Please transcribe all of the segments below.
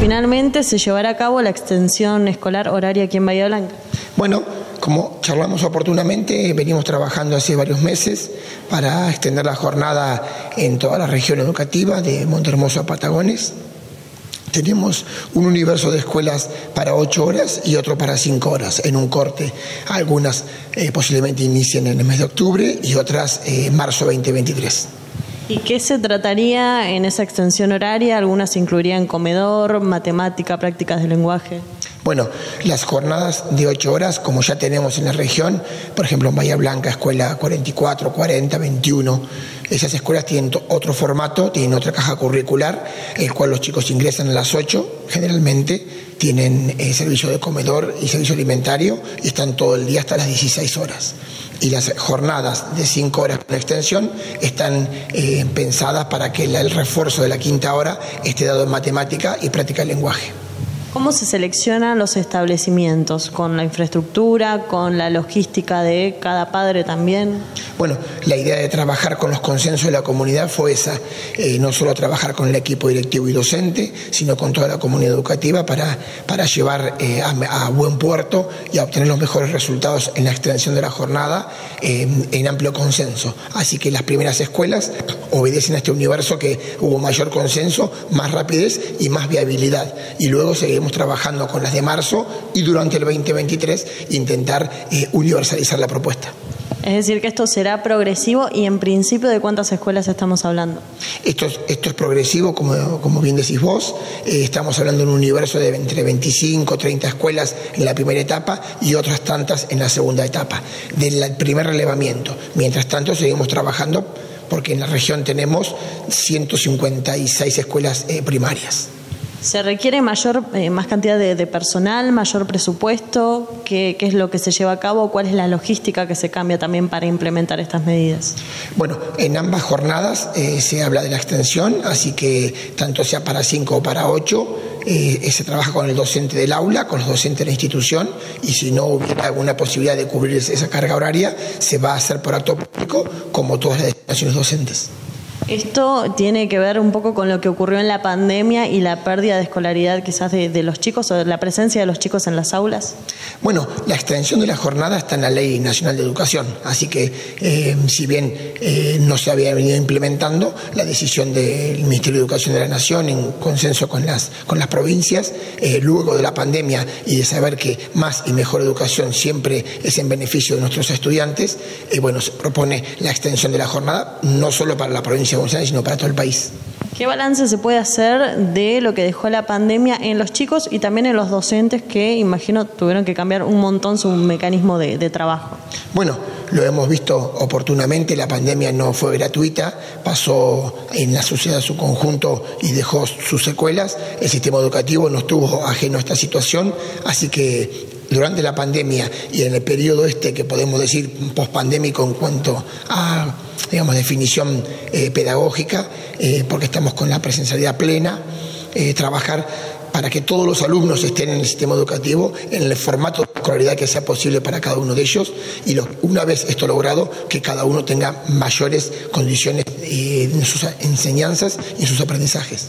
Finalmente se llevará a cabo la extensión escolar horaria aquí en Bahía Blanca. Bueno, como charlamos oportunamente, venimos trabajando hace varios meses para extender la jornada en toda la región educativa de Montehermoso a Patagones. Tenemos un universo de escuelas para 8 horas y otro para 5 horas en un corte. Algunas posiblemente inicien en el mes de octubre y otras marzo 2023. ¿Y qué se trataría en esa extensión horaria? Algunas incluirían comedor, matemática, prácticas de lenguaje. Bueno, las jornadas de 8 horas, como ya tenemos en la región, por ejemplo en Bahía Blanca, escuela 44, 40, 21, esas escuelas tienen otro formato, tienen otra caja curricular, el cual los chicos ingresan a las 8, generalmente tienen servicio de comedor y servicio alimentario y están todo el día hasta las 16 horas. Y las jornadas de 5 horas con extensión están pensadas para que el refuerzo de la quinta hora esté dado en matemática y práctica del lenguaje. ¿Cómo se seleccionan los establecimientos? ¿Con la infraestructura, con la logística de cada padre también? Bueno, la idea de trabajar con los consensos de la comunidad fue esa, no solo trabajar con el equipo directivo y docente, sino con toda la comunidad educativa para llevar a buen puerto y a obtener los mejores resultados en la extensión de la jornada en amplio consenso. Así que las primeras escuelas obedecen a este universo que hubo mayor consenso, más rapidez y más viabilidad. Y luego seguimos trabajando con las de marzo y durante el 2023 intentar universalizar la propuesta. Es decir, que esto será progresivo y en principio, ¿de cuántas escuelas estamos hablando? Esto es progresivo, como bien decís vos. Estamos hablando de un universo de entre 25 o 30 escuelas en la primera etapa y otras tantas en la segunda etapa, del primer relevamiento. Mientras tanto, seguimos trabajando porque en la región tenemos 156 escuelas primarias. ¿Se requiere más cantidad de personal, mayor presupuesto? ¿Qué es lo que se lleva a cabo? ¿Cuál es la logística que se cambia también para implementar estas medidas? Bueno, en ambas jornadas se habla de la extensión, así que tanto sea para 5 o para 8, se trabaja con el docente del aula, con los docentes de la institución, y si no hubiera alguna posibilidad de cubrir esa carga horaria, se va a hacer por acto público, como todas las designaciones docentes. ¿Esto tiene que ver un poco con lo que ocurrió en la pandemia y la pérdida de escolaridad quizás de los chicos o de la presencia de los chicos en las aulas? Bueno, la extensión de la jornada está en la Ley Nacional de Educación, así que si bien no se había venido implementando, la decisión del Ministerio de Educación de la Nación en consenso con las provincias, luego de la pandemia y de saber que más y mejor educación siempre es en beneficio de nuestros estudiantes, bueno, se propone la extensión de la jornada no solo para la provincia de Buenos Aires, sino para todo el país. ¿Qué balance se puede hacer de lo que dejó la pandemia en los chicos y también en los docentes que, imagino, tuvieron que cambiar un montón su mecanismo de trabajo? Bueno, lo hemos visto oportunamente, la pandemia no fue gratuita, pasó en la sociedad en su conjunto y dejó sus secuelas. El sistema educativo no estuvo ajeno a esta situación, así que durante la pandemia y en el periodo que podemos decir pospandémico en cuanto a definición pedagógica, porque estamos con la presencialidad plena, trabajar para que todos los alumnos estén en el sistema educativo en el formato de escolaridad que sea posible para cada uno de ellos y una vez esto logrado, que cada uno tenga mayores condiciones en sus enseñanzas y en sus aprendizajes.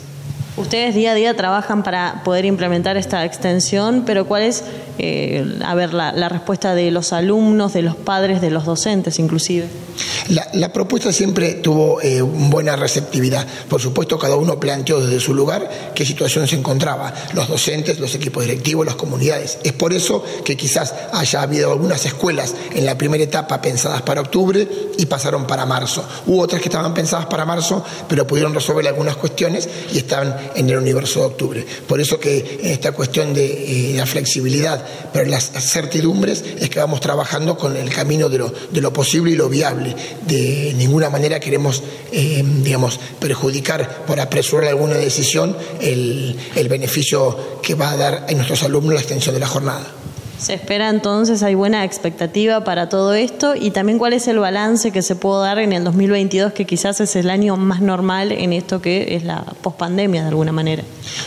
Ustedes día a día trabajan para poder implementar esta extensión, pero ¿cuál es la respuesta de los alumnos, de los padres, de los docentes inclusive? La propuesta siempre tuvo buena receptividad. Por supuesto, cada uno planteó desde su lugar qué situación se encontraba. Los docentes, los equipos directivos, las comunidades. Es por eso que quizás haya habido algunas escuelas en la primera etapa pensadas para octubre y pasaron para marzo. Hubo otras que estaban pensadas para marzo, pero pudieron resolver algunas cuestiones y estaban en el universo de octubre. Por eso que en esta cuestión de la flexibilidad, pero las certidumbres, es que vamos trabajando con el camino de lo posible y lo viable. De ninguna manera queremos, perjudicar por apresurar alguna decisión el beneficio que va a dar a nuestros alumnos la extensión de la jornada. ¿Se espera entonces, hay buena expectativa para todo esto? Y también, ¿cuál es el balance que se puede dar en el 2022, que quizás es el año más normal en esto que es la pospandemia de alguna manera?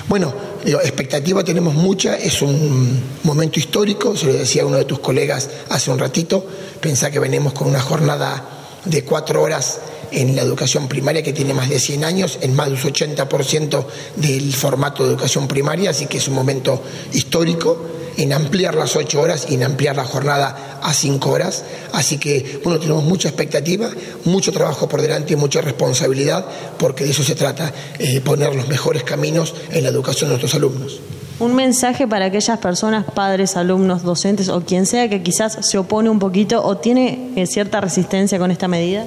Bueno, expectativa tenemos mucha, es un momento histórico, se lo decía uno de tus colegas hace un ratito, pensá que venimos con una jornada de 4 horas en la educación primaria, que tiene más de 100 años, en más de un 80% del formato de educación primaria, así que es un momento histórico en ampliar las 8 horas y en ampliar la jornada a 5 horas. Así que, bueno, tenemos mucha expectativa, mucho trabajo por delante y mucha responsabilidad, porque de eso se trata, poner los mejores caminos en la educación de nuestros alumnos. Un mensaje para aquellas personas, padres, alumnos, docentes o quien sea que quizás se opone un poquito o tiene cierta resistencia con esta medida.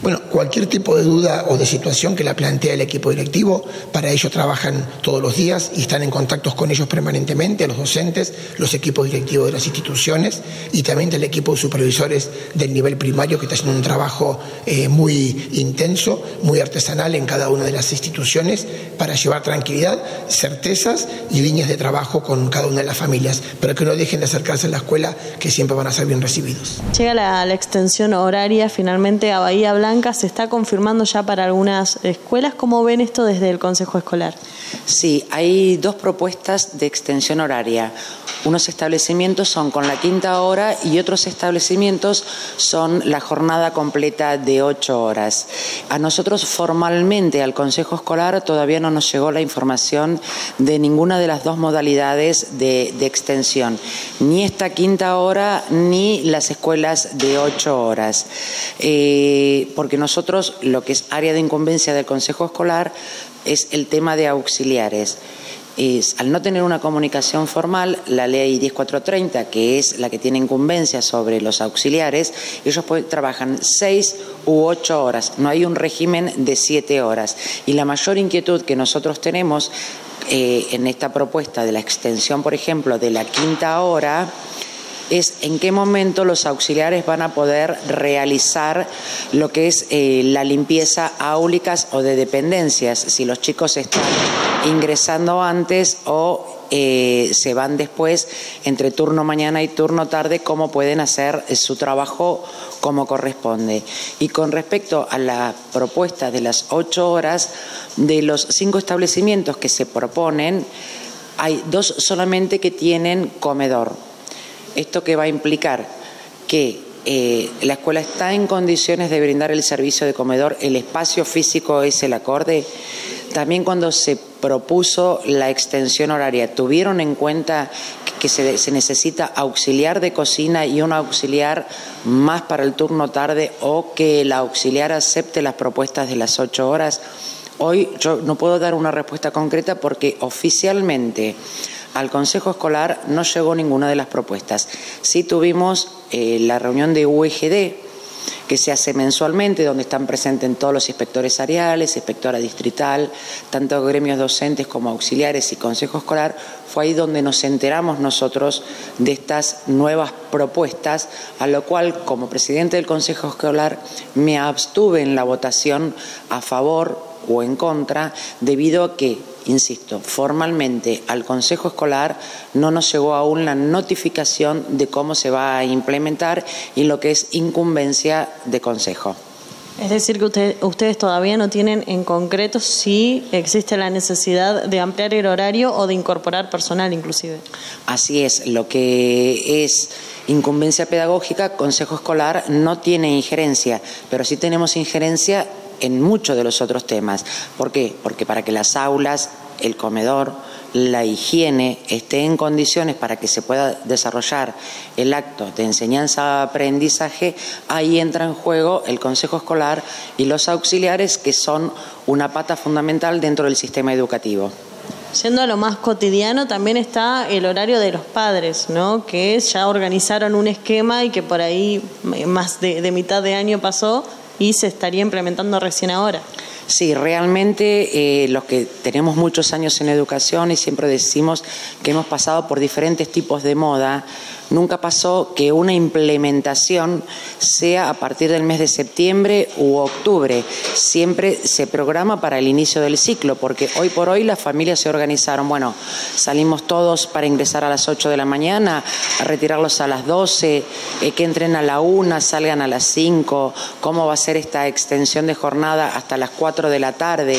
Bueno, cualquier tipo de duda o de situación que la plantea el equipo directivo, para ello trabajan todos los días y están en contactos con ellos permanentemente, los docentes, los equipos directivos de las instituciones y también del equipo de supervisores del nivel primario, que está haciendo un trabajo muy intenso, muy artesanal en cada una de las instituciones para llevar tranquilidad, certezas y líneas de trabajo con cada una de las familias, pero que no dejen de acercarse a la escuela, que siempre van a ser bien recibidos. Llega la extensión horaria finalmente a Bahía Blanca, se está confirmando ya para algunas escuelas. ¿Cómo ven esto desde el Consejo Escolar? Sí, hay 2 propuestas de extensión horaria. Unos establecimientos son con la 5ª hora y otros establecimientos son la jornada completa de 8 horas. A nosotros formalmente, al Consejo Escolar, todavía no nos llegó la información de ninguna de las 2 modalidades de extensión, ni esta 5ª hora ni las escuelas de 8 horas. Porque nosotros, lo que es área de incumbencia del Consejo Escolar, es el tema de auxiliares. Al no tener una comunicación formal, la ley 10430, que es la que tiene incumbencia sobre los auxiliares, ellos trabajan 6 u 8 horas, no hay un régimen de 7 horas. Y la mayor inquietud que nosotros tenemos en esta propuesta de la extensión, por ejemplo, de la 5ª hora, es en qué momento los auxiliares van a poder realizar lo que es la limpieza áulicas o de dependencias, si los chicos están ingresando antes o se van después entre turno mañana y turno tarde, cómo pueden hacer su trabajo como corresponde. Y con respecto a la propuesta de las 8 horas, de los 5 establecimientos que se proponen, hay 2 solamente que tienen comedor. Esto que va a implicar que la escuela está en condiciones de brindar el servicio de comedor, el espacio físico es el acorde. También cuando se propuso la extensión horaria, tuvieron en cuenta que se necesita auxiliar de cocina y un auxiliar más para el turno tarde, o que el auxiliar acepte las propuestas de las 8 horas. Hoy yo no puedo dar una respuesta concreta porque oficialmente al Consejo Escolar no llegó ninguna de las propuestas. Sí tuvimos la reunión de UEGD, que se hace mensualmente, donde están presentes todos los inspectores áreales, inspectora distrital, tanto gremios docentes como auxiliares y Consejo Escolar. Fue ahí donde nos enteramos nosotros de estas nuevas propuestas, a lo cual, como presidente del Consejo Escolar, me abstuve en la votación a favor o en contra, debido a que, insisto, formalmente al Consejo Escolar no nos llegó aún la notificación de cómo se va a implementar y lo que es incumbencia de Consejo. Es decir, que ustedes todavía no tienen en concreto si existe la necesidad de ampliar el horario o de incorporar personal inclusive. Así es, lo que es incumbencia pedagógica, Consejo Escolar no tiene injerencia, pero sí tenemos injerencia en muchos de los otros temas. ¿Por qué? Porque para que las aulas, el comedor, la higiene esté en condiciones para que se pueda desarrollar el acto de enseñanza-aprendizaje, ahí entra en juego el Consejo Escolar y los auxiliares, que son una pata fundamental dentro del sistema educativo. Yendo a lo más cotidiano, también está el horario de los padres, ¿no? Que ya organizaron un esquema y que por ahí más de mitad de año pasó y se estaría implementando recién ahora. Sí, realmente los que tenemos muchos años en educación y siempre decimos que hemos pasado por diferentes tipos de moda, nunca pasó que una implementación sea a partir del mes de septiembre u octubre. Siempre se programa para el inicio del ciclo, porque hoy por hoy las familias se organizaron. Bueno, salimos todos para ingresar a las 8 de la mañana, a retirarlos a las 12, que entren a la 1, salgan a las 5, cómo va a ser esta extensión de jornada hasta las 4 de la tarde,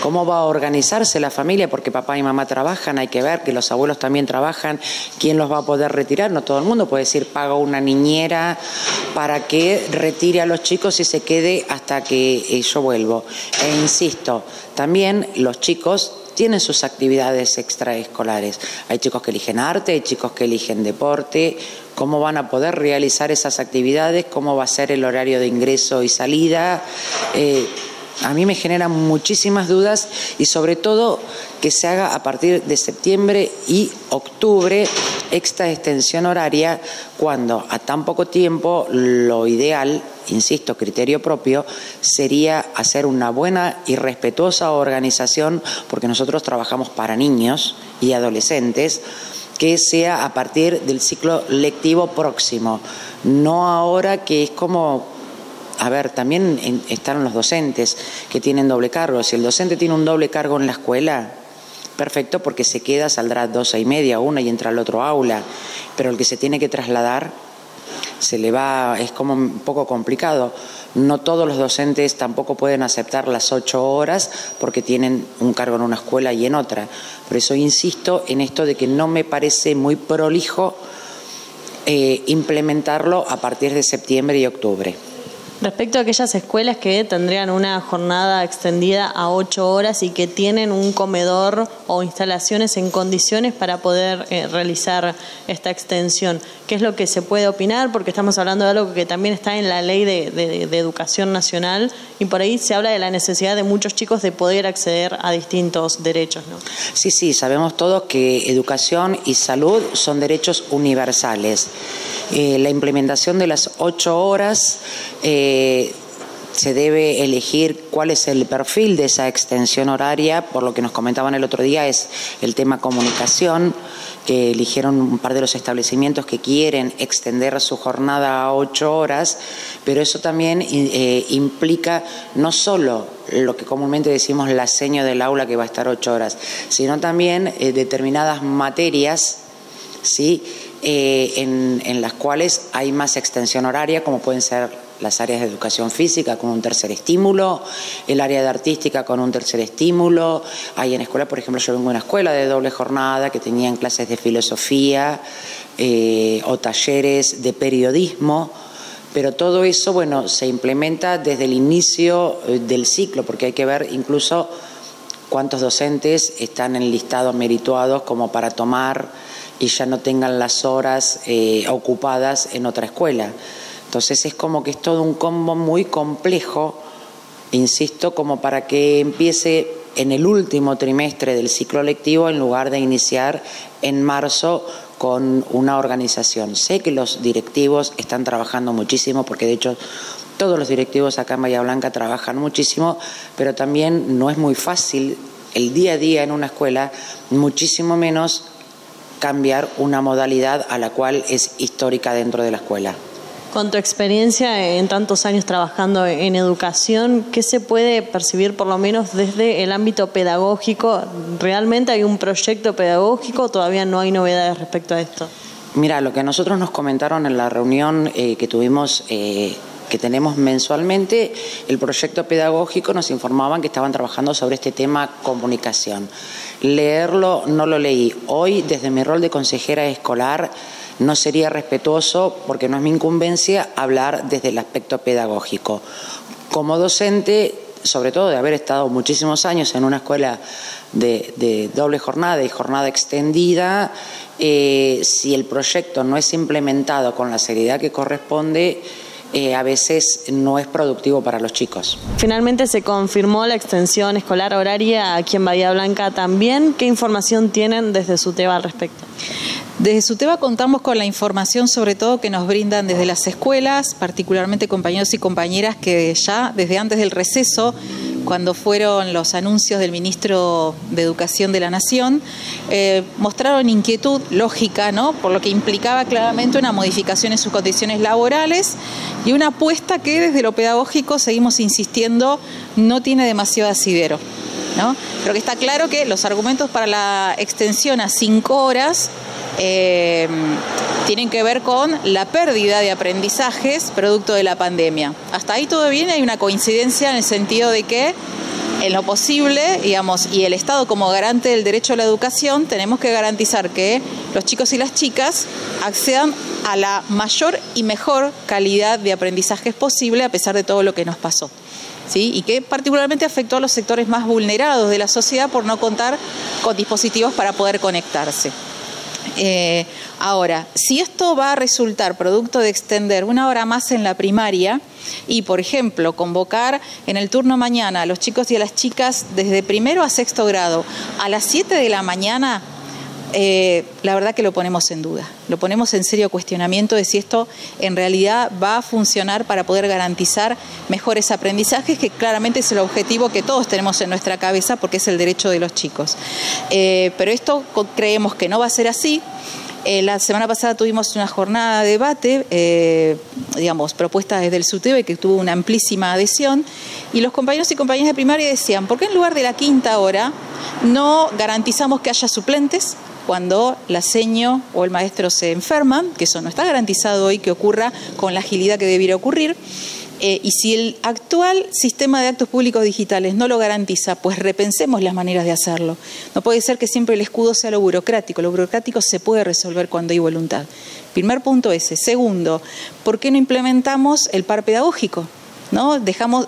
cómo va a organizarse la familia, porque papá y mamá trabajan, hay que ver que los abuelos también trabajan, quién los va a poder retirar, no todo el mundo, puede decir pago una niñera para que retire a los chicos y se quede hasta que yo vuelvo. E insisto, también los chicos tienen sus actividades extraescolares. Hay chicos que eligen arte, hay chicos que eligen deporte. ¿Cómo van a poder realizar esas actividades? ¿Cómo va a ser el horario de ingreso y salida? A mí me generan muchísimas dudas y sobre todo que se haga a partir de septiembre y octubre esta extensión horaria cuando a tan poco tiempo lo ideal, insisto, criterio propio, sería hacer una buena y respetuosa organización porque nosotros trabajamos para niños y adolescentes, que sea a partir del ciclo lectivo próximo, no ahora que es como... A ver, también están los docentes que tienen doble cargo. Si el docente tiene un doble cargo en la escuela, perfecto, porque se queda, saldrá 12:30, 1 y entra al otro aula. Pero el que se tiene que trasladar, se le va, es como un poco complicado. No todos los docentes tampoco pueden aceptar las 8 horas porque tienen un cargo en una escuela y en otra. Por eso insisto en esto de que no me parece muy prolijo implementarlo a partir de septiembre y octubre. Respecto a aquellas escuelas que tendrían una jornada extendida a 8 horas y que tienen un comedor o instalaciones en condiciones para poder realizar esta extensión, ¿qué es lo que se puede opinar? Porque estamos hablando de algo que también está en la ley de educación nacional y por ahí se habla de la necesidad de muchos chicos de poder acceder a distintos derechos, ¿no? Sí, sabemos todos que educación y salud son derechos universales. La implementación de las 8 horas se debe elegir cuál es el perfil de esa extensión horaria. Por lo que nos comentaban el otro día es el tema comunicación, que eligieron un par de los establecimientos que quieren extender su jornada a 8 horas, pero eso también implica no solo lo que comúnmente decimos la seño del aula que va a estar 8 horas, sino también determinadas materias, ¿sí? En las cuales hay más extensión horaria, como pueden ser las áreas de educación física con un tercer estímulo, el área de artística con un tercer estímulo. Hay en escuela, por ejemplo, yo vengo de una escuela de doble jornada que tenían clases de filosofía o talleres de periodismo, pero todo eso, bueno, se implementa desde el inicio del ciclo, porque hay que ver incluso cuántos docentes están enlistados, merituados como para tomar y ya no tengan las horas ocupadas en otra escuela. Entonces es como que es todo un combo muy complejo, insisto, como para que empiece en el último trimestre del ciclo lectivo en lugar de iniciar en marzo con una organización. Sé que los directivos están trabajando muchísimo, porque de hecho todos los directivos acá en Bahía Blanca trabajan muchísimo, pero también no es muy fácil el día a día en una escuela, muchísimo menos cambiar una modalidad a la cual es histórica dentro de la escuela. Con tu experiencia en tantos años trabajando en educación, ¿qué se puede percibir por lo menos desde el ámbito pedagógico? ¿Realmente hay un proyecto pedagógico o todavía no hay novedades respecto a esto? Mira, lo que a nosotros nos comentaron en la reunión que tuvimos, que tenemos mensualmente, el proyecto pedagógico nos informaban que estaban trabajando sobre este tema comunicación. Leerlo no lo leí. Hoy, desde mi rol de consejera escolar, no sería respetuoso, porque no es mi incumbencia, hablar desde el aspecto pedagógico. Como docente, sobre todo de haber estado muchísimos años en una escuela de doble jornada y jornada extendida, si el proyecto no es implementado con la seriedad que corresponde, a veces no es productivo para los chicos. Finalmente se confirmó la extensión escolar horaria aquí en Bahía Blanca también. ¿Qué información tienen desde SUTEBA al respecto? Desde SUTEBA contamos con la información sobre todo que nos brindan desde las escuelas, particularmente compañeros y compañeras que ya desde antes del receso, cuando fueron los anuncios del ministro de Educación de la Nación, mostraron inquietud lógica, ¿no? Por lo que implicaba claramente una modificación en sus condiciones laborales y una apuesta que desde lo pedagógico seguimos insistiendo no tiene demasiado asidero, ¿no? Pero que está claro que los argumentos para la extensión a 5 horas tienen que ver con la pérdida de aprendizajes producto de la pandemia. Hasta ahí todo bien, hay una coincidencia en el sentido de que en lo posible, digamos, y el Estado como garante del derecho a la educación, tenemos que garantizar que los chicos y las chicas accedan a la mayor y mejor calidad de aprendizajes posible a pesar de todo lo que nos pasó, ¿sí? Y que particularmente afectó a los sectores más vulnerados de la sociedad por no contar con dispositivos para poder conectarse. Ahora, si esto va a resultar producto de extender 1 hora más en la primaria y, por ejemplo, convocar en el turno mañana a los chicos y a las chicas desde primero a sexto grado a las 7 de la mañana, la verdad que lo ponemos en duda, lo ponemos en serio cuestionamiento de si esto en realidad va a funcionar para poder garantizar mejores aprendizajes, que claramente es el objetivo que todos tenemos en nuestra cabeza porque es el derecho de los chicos. Pero esto creemos que no va a ser así. La semana pasada tuvimos una jornada de debate, propuesta desde el SUTEBE, que tuvo una amplísima adhesión, y los compañeros y compañeras de primaria decían, ¿por qué en lugar de la 5ª hora no garantizamos que haya suplentes cuando la seño o el maestro se enferman, que eso no está garantizado hoy que ocurra con la agilidad que debiera ocurrir? Y si el actual sistema de actos públicos digitales no lo garantiza, pues repensemos las maneras de hacerlo. No puede ser que siempre el escudo sea lo burocrático se puede resolver cuando hay voluntad. Primer punto ese. Segundo, ¿por qué no implementamos el par pedagógico? ¿No? Estamos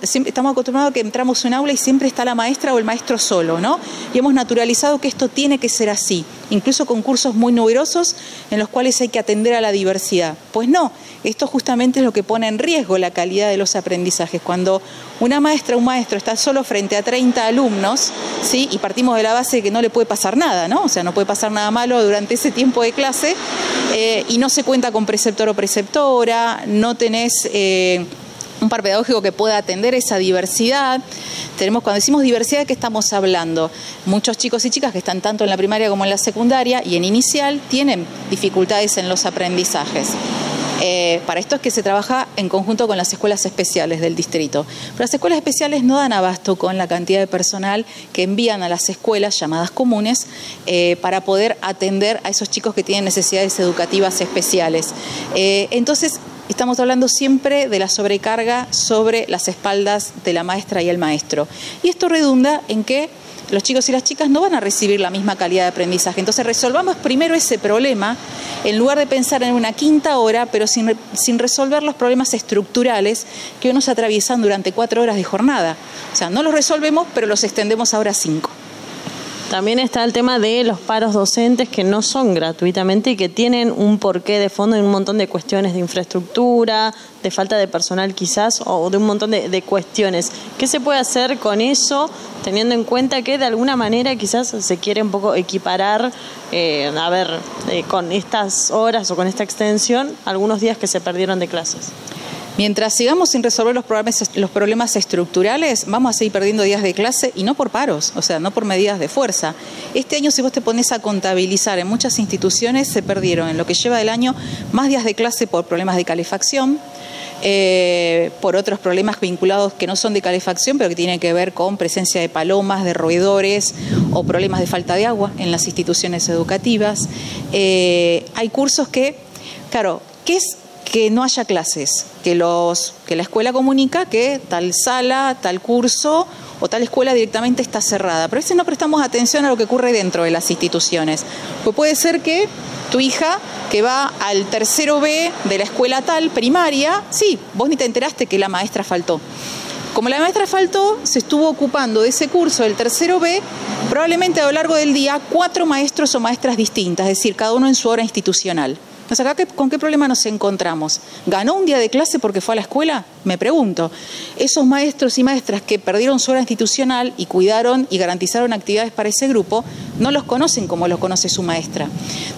acostumbrados a que entramos en un aula y siempre está la maestra o el maestro solo, ¿no? Y hemos naturalizado que esto tiene que ser así, incluso con cursos muy numerosos en los cuales hay que atender a la diversidad. Pues no, esto justamente es lo que pone en riesgo la calidad de los aprendizajes. Cuando una maestra o un maestro está solo frente a 30 alumnos, ¿sí? Y partimos de la base de que no le puede pasar nada, ¿no? O sea, no puede pasar nada malo durante ese tiempo de clase, y no se cuenta con preceptor o preceptora, no tenés un par pedagógico que pueda atender esa diversidad. Cuando decimos diversidad, ¿de qué estamos hablando? Muchos chicos y chicas que están tanto en la primaria como en la secundaria y en inicial tienen dificultades en los aprendizajes. Para esto es que se trabaja en conjunto con las escuelas especiales del distrito. Pero las escuelas especiales no dan abasto con la cantidad de personal que envían a las escuelas llamadas comunes para poder atender a esos chicos que tienen necesidades educativas especiales. Entonces, estamos hablando siempre de la sobrecarga sobre las espaldas de la maestra y el maestro. Y esto redunda en que los chicos y las chicas no van a recibir la misma calidad de aprendizaje. Entonces resolvamos primero ese problema, en lugar de pensar en una 5ª hora, pero sin resolver los problemas estructurales que hoy nos atraviesan durante 4 horas de jornada. O sea, no los resolvemos, pero los extendemos ahora a 5. También está el tema de los paros docentes que no son gratuitamente y que tienen un porqué de fondo en un montón de cuestiones de infraestructura, de falta de personal quizás, o de un montón de cuestiones. ¿Qué se puede hacer con eso, teniendo en cuenta que de alguna manera quizás se quiere un poco equiparar, con estas horas o con esta extensión, algunos días que se perdieron de clases? Mientras sigamos sin resolver los problemas estructurales, vamos a seguir perdiendo días de clase, y no por paros, o sea, no por medidas de fuerza. Este año, si vos te pones a contabilizar, en muchas instituciones se perdieron en lo que lleva del año más días de clase por problemas de calefacción, por otros problemas vinculados que no son de calefacción, pero que tienen que ver con presencia de palomas, de roedores o problemas de falta de agua en las instituciones educativas. Hay cursos que, claro, ¿qué es que no haya clases? Que la escuela comunica que tal sala, tal curso o tal escuela directamente está cerrada. Pero a veces no prestamos atención a lo que ocurre dentro de las instituciones. Pues puede ser que tu hija, que va al 3º B de la escuela tal, primaria, sí, vos ni te enteraste que la maestra faltó. Como la maestra faltó, se estuvo ocupando de ese curso del 3º B, probablemente a lo largo del día, 4 maestros o maestras distintas, es decir, cada uno en su hora institucional. Entonces, acá, ¿con qué problema nos encontramos? ¿Ganó un día de clase porque fue a la escuela? Me pregunto. Esos maestros y maestras que perdieron su hora institucional y cuidaron y garantizaron actividades para ese grupo, no los conocen como los conoce su maestra.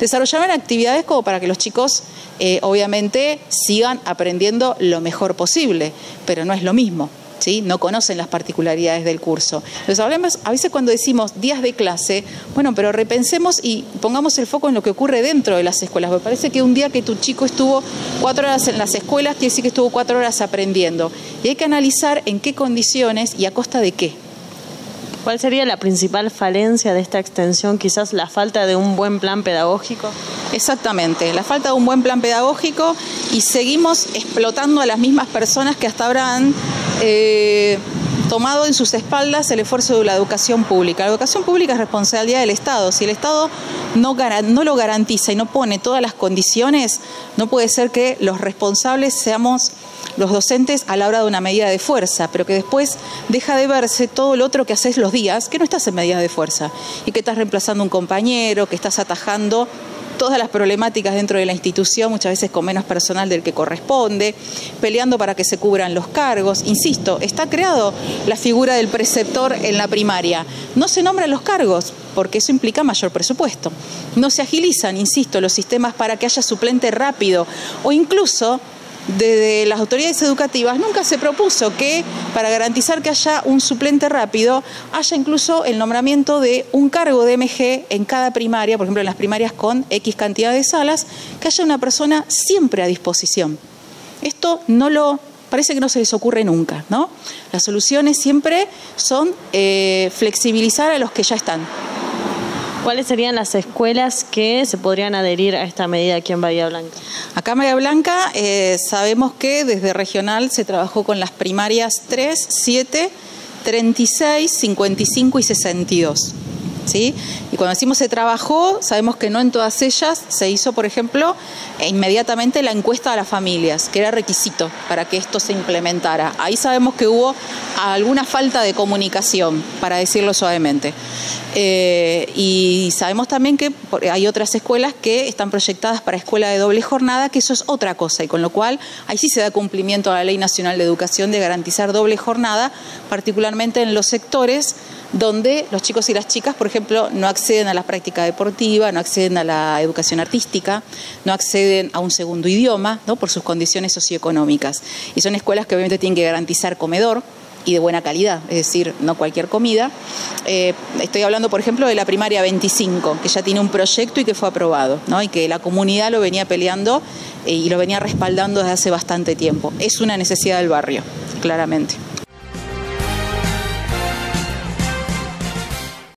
Desarrollaron actividades como para que los chicos, obviamente, sigan aprendiendo lo mejor posible, pero no es lo mismo. ¿Sí? No conocen las particularidades del curso. Entonces, hablamos, a veces cuando decimos días de clase, bueno, pero repensemos y pongamos el foco en lo que ocurre dentro de las escuelas. Me parece que un día que tu chico estuvo 4 horas en las escuelas, quiere decir que estuvo 4 horas aprendiendo. Y hay que analizar en qué condiciones y a costa de qué. ¿Cuál sería la principal falencia de esta extensión? Quizás la falta de un buen plan pedagógico. Exactamente, la falta de un buen plan pedagógico, y seguimos explotando a las mismas personas que hasta ahora han tomado en sus espaldas el esfuerzo de la educación pública. La educación pública es responsabilidad del Estado. Si el Estado no lo garantiza y no pone todas las condiciones, no puede ser que los responsables seamos los docentes a la hora de una medida de fuerza, pero que después deja de verse todo lo otro que haces los días, que no estás en medida de fuerza y que estás reemplazando a un compañero, que estás atajando todas las problemáticas dentro de la institución, muchas veces con menos personal del que corresponde, peleando para que se cubran los cargos. Insisto, está creado la figura del preceptor en la primaria. No se nombran los cargos, porque eso implica mayor presupuesto. No se agilizan, insisto, los sistemas para que haya suplente rápido, o incluso desde las autoridades educativas nunca se propuso que para garantizar que haya un suplente rápido haya incluso el nombramiento de un cargo de MG en cada primaria, por ejemplo en las primarias con X cantidad de salas, que haya una persona siempre a disposición. Esto parece que no se les ocurre nunca, ¿no? Las soluciones siempre son flexibilizar a los que ya están. ¿Cuáles serían las escuelas que se podrían adherir a esta medida aquí en Bahía Blanca? Acá en Bahía Blanca sabemos que desde regional se trabajó con las primarias 3, 7, 36, 55 y 62. ¿Sí? Y cuando decimos se trabajó, sabemos que no en todas ellas se hizo, por ejemplo, inmediatamente la encuesta a las familias, que era requisito para que esto se implementara. Ahí sabemos que hubo alguna falta de comunicación, para decirlo suavemente. Y sabemos también que hay otras escuelas que están proyectadas para escuela de doble jornada, que eso es otra cosa, y con lo cual ahí sí se da cumplimiento a la Ley Nacional de Educación de garantizar doble jornada, particularmente en los sectores donde los chicos y las chicas, por ejemplo, no acceden a la práctica deportiva, no acceden a la educación artística, no acceden a un segundo idioma, ¿no? Por sus condiciones socioeconómicas. Y son escuelas que obviamente tienen que garantizar comedor y de buena calidad, es decir, no cualquier comida. Estoy hablando, por ejemplo, de la primaria 25, que ya tiene un proyecto y que fue aprobado, ¿no? Y que la comunidad lo venía peleando y lo venía respaldando desde hace bastante tiempo. Es una necesidad del barrio, claramente.